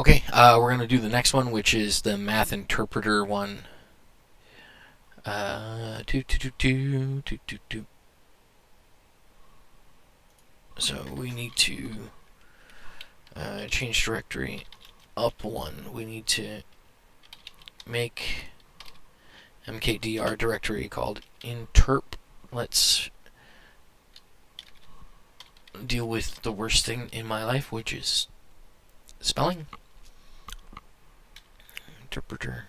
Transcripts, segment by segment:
Okay, we're going to do the next one, which is the math interpreter one. So we need to change directory up one. We need to make mkdir directory called interp. Let's deal with the worst thing in my life, which is spelling. Interpreter.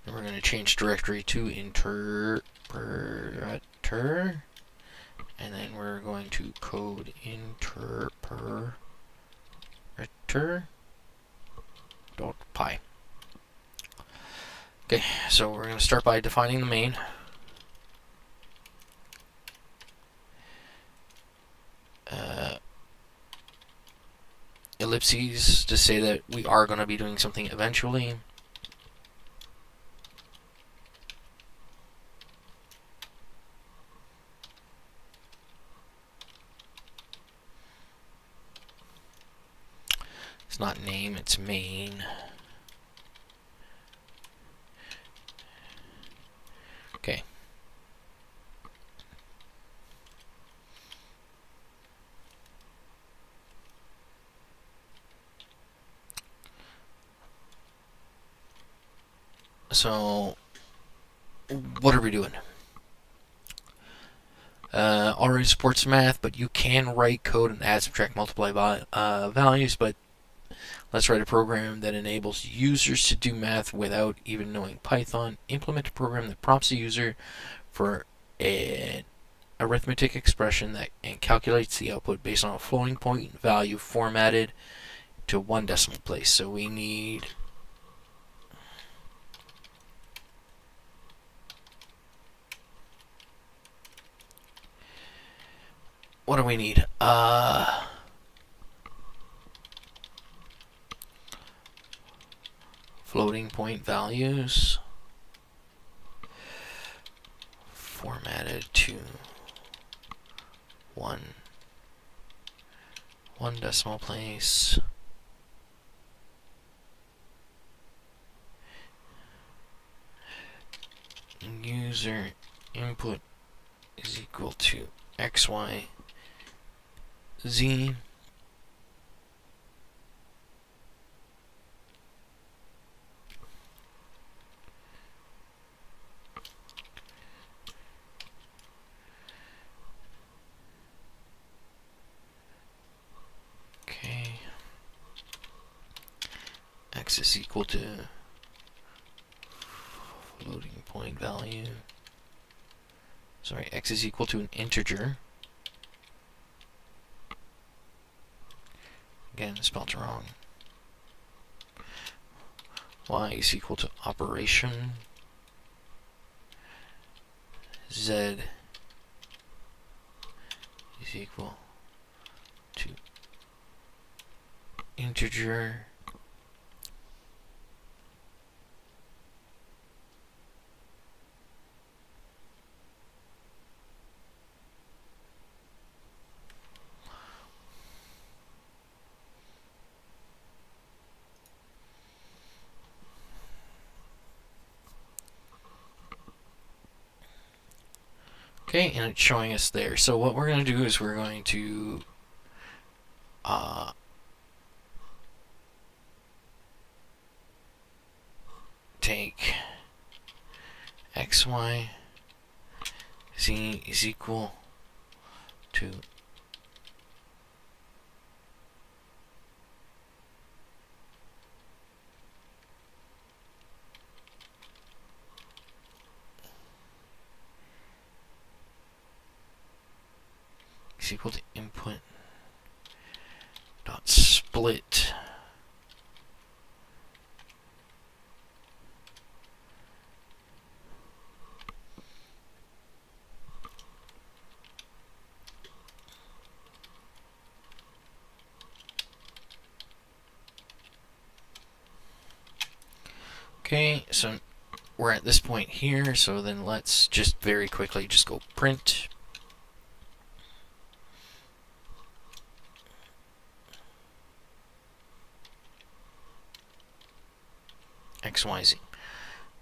And we're going to change directory to interpreter. And then we're going to code interpreter.py. Okay, so we're going to start by defining the main. Ellipses to say that we are going to be doing something eventually. It's not name, it's main. Okay. So, what are we doing? Already supports math, but you can write code and add, subtract, multiply values, but let's write a program that enables users to do math without even knowing Python. Implement a program that prompts the user for an arithmetic expression that and calculates the output based on a floating point value formatted to one decimal place. So we need what do we need? Floating point values formatted to one decimal place. User input is equal to x, y, z. Okay. X is equal to floating point value. Sorry, x is equal to an integer. Again, spelled wrong. Y is equal to operation. Z is equal to integer. Okay, and it's showing us there. So what we're going to do is we're going to take x, y, z is equal to is equal to input dot split Okay, so we're at this point here, so then let's just very quickly just go print. X, Y, Z.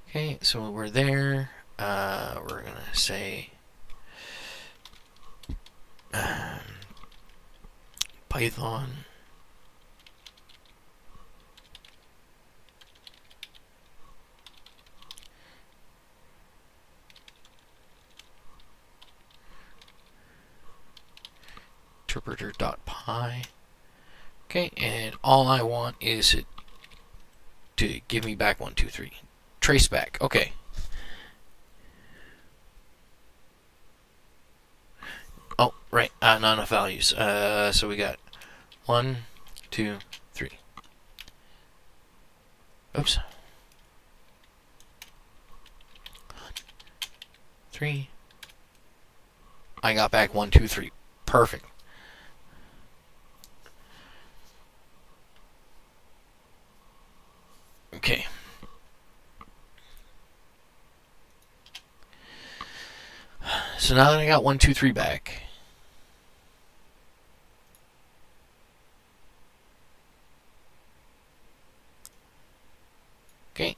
Okay, so we're there. We're going to say Python interpreter.py. Okay, and all I want is it to give me back 1, 2, 3. Trace back. Okay. Oh, right. Not enough values. So we got 1, 2, 3. Oops. 3. I got back 1, 2, 3. Perfect. Okay. So now that I got 1, 2, 3 back, okay.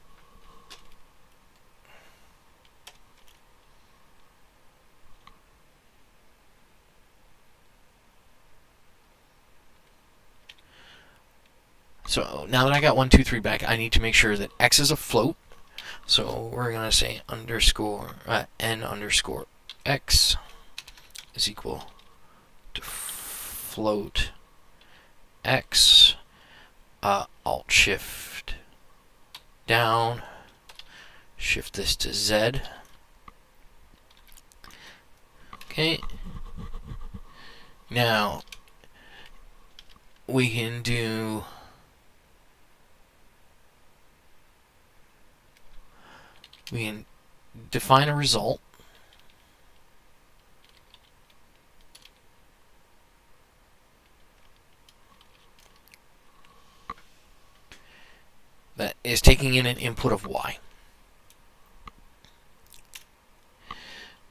So now that I got 1, 2, 3 back, I need to make sure that X is a float. So we're gonna say underscore n underscore X is equal to float X. Alt Shift down. Shift this to Z. Okay. Now we can do define a result. That is taking in an input of Y.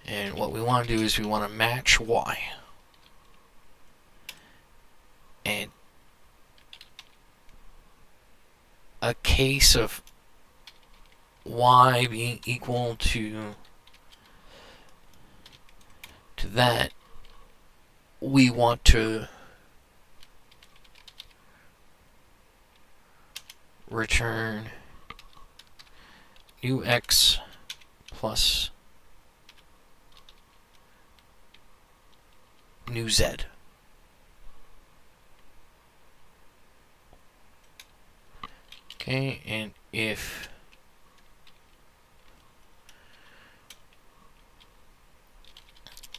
And what we want to do is we want to match Y. And a case of Y being equal to that, we want to return new X plus new Z. Okay, and if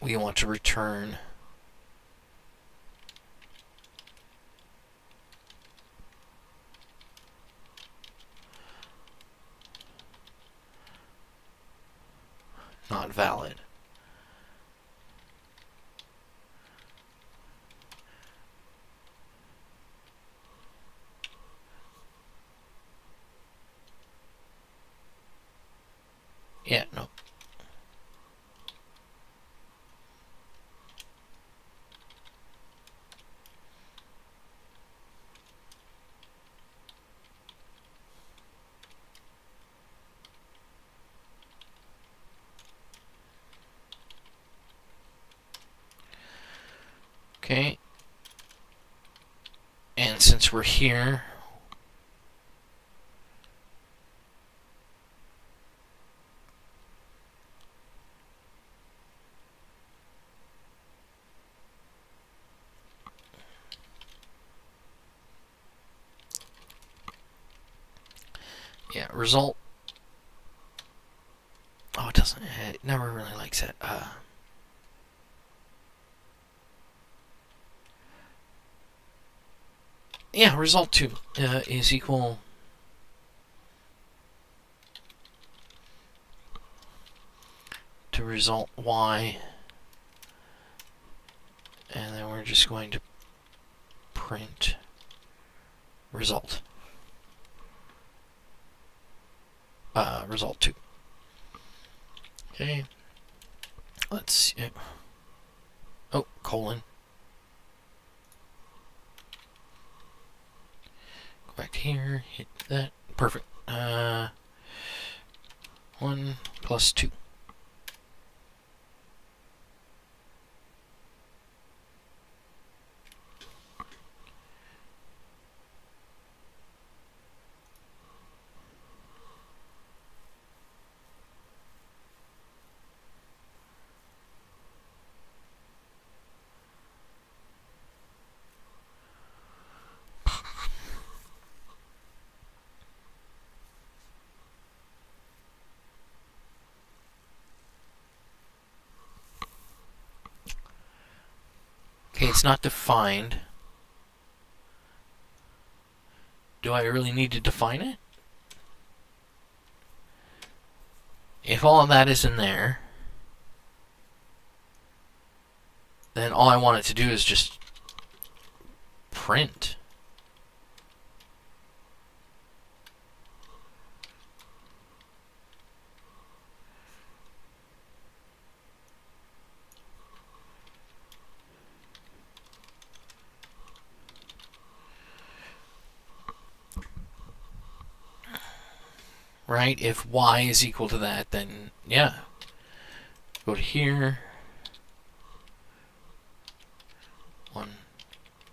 we want to return not valid. Yeah, no. Okay. And since we're here, yeah, result. Oh, it doesn't. It never really likes it. Yeah, result 2 is equal to result Y, and then we're just going to print result. Result 2. Okay. Let's see. Oh, colon. Go back here, hit that. Perfect. 1 plus 2. Okay, it's not defined. Do I really need to define it? If all of that is in there, then all I want it to do is just print. Right? If y is equal to that, then yeah. Go to here. 1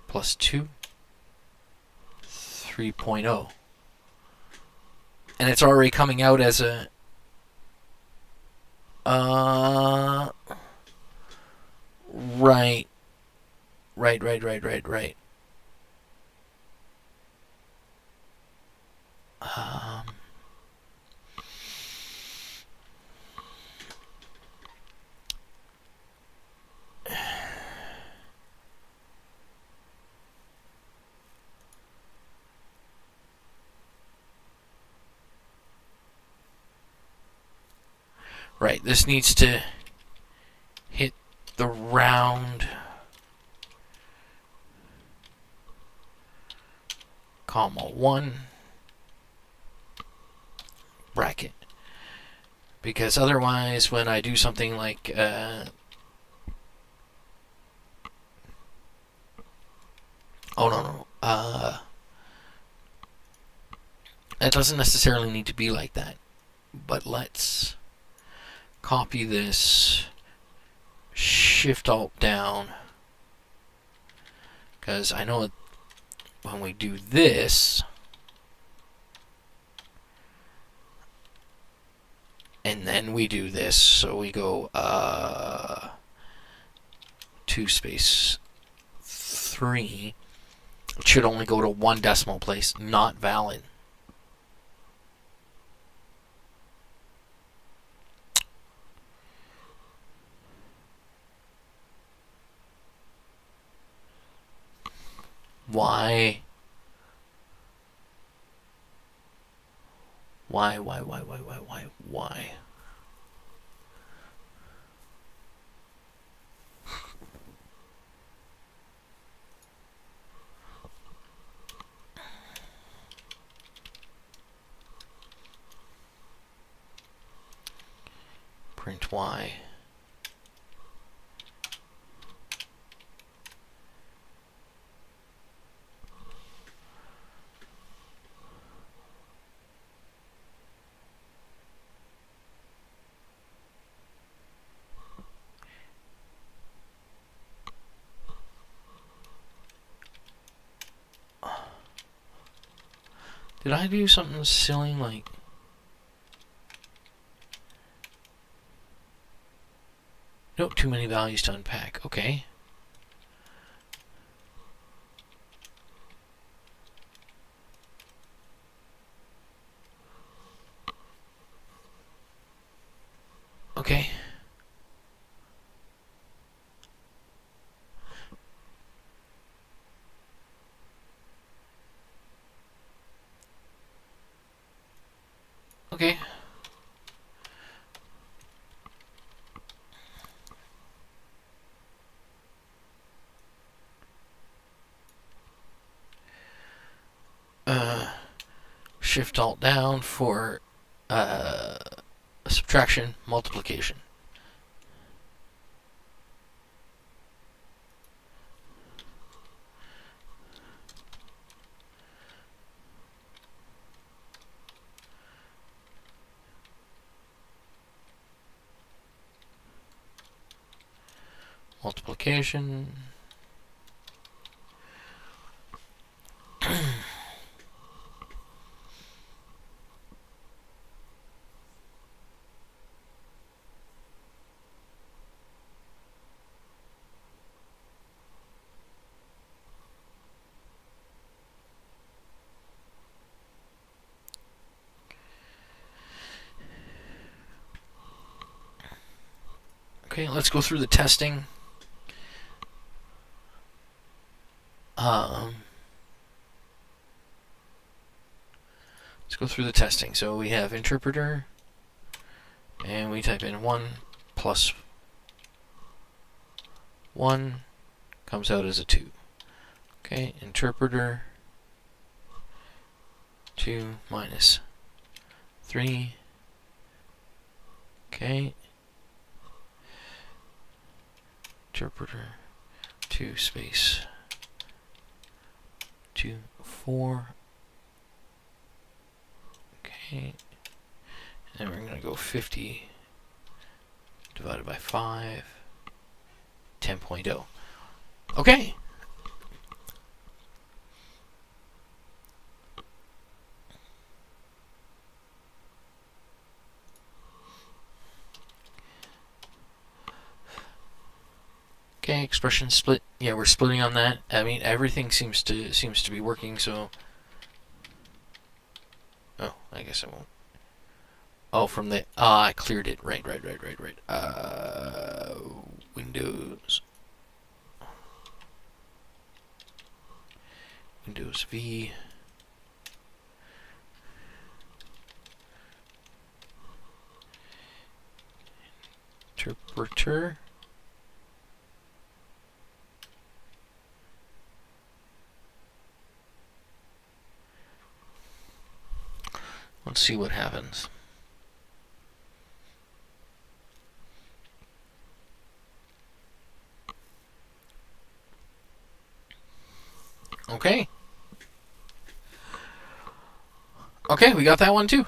plus 2. 3.0. And it's already coming out as a... Right. Right. Right, this needs to hit the round comma 1 bracket. Because otherwise, when I do something like oh no, it doesn't necessarily need to be like that. But let's copy this, Shift Alt down, because I know when we do this, and then we do this, so we go 2 space 3, it should only go to 1 decimal place, not valid. Why? Why? Print Y. Did I do something silly like... Nope, too many values to unpack. Okay. Okay. Okay. Shift Alt down for subtraction, multiplication. multiplication. Okay, let's go through the testing. Let's go through the testing. So we have interpreter, and we type in 1 plus 1 comes out as a 2. Okay, interpreter 2 minus 3. Okay. Interpreter 2 space 2 4. Okay. And we're going to go 50 divided by 5, 10.0. Okay. Okay, expression split. Yeah, we're splitting on that. I mean, everything seems to be working. So, oh, I guess I won't. Oh, from the I cleared it. Right. Windows V. Interpreter. Let's see what happens. Okay. Okay, we got that one too.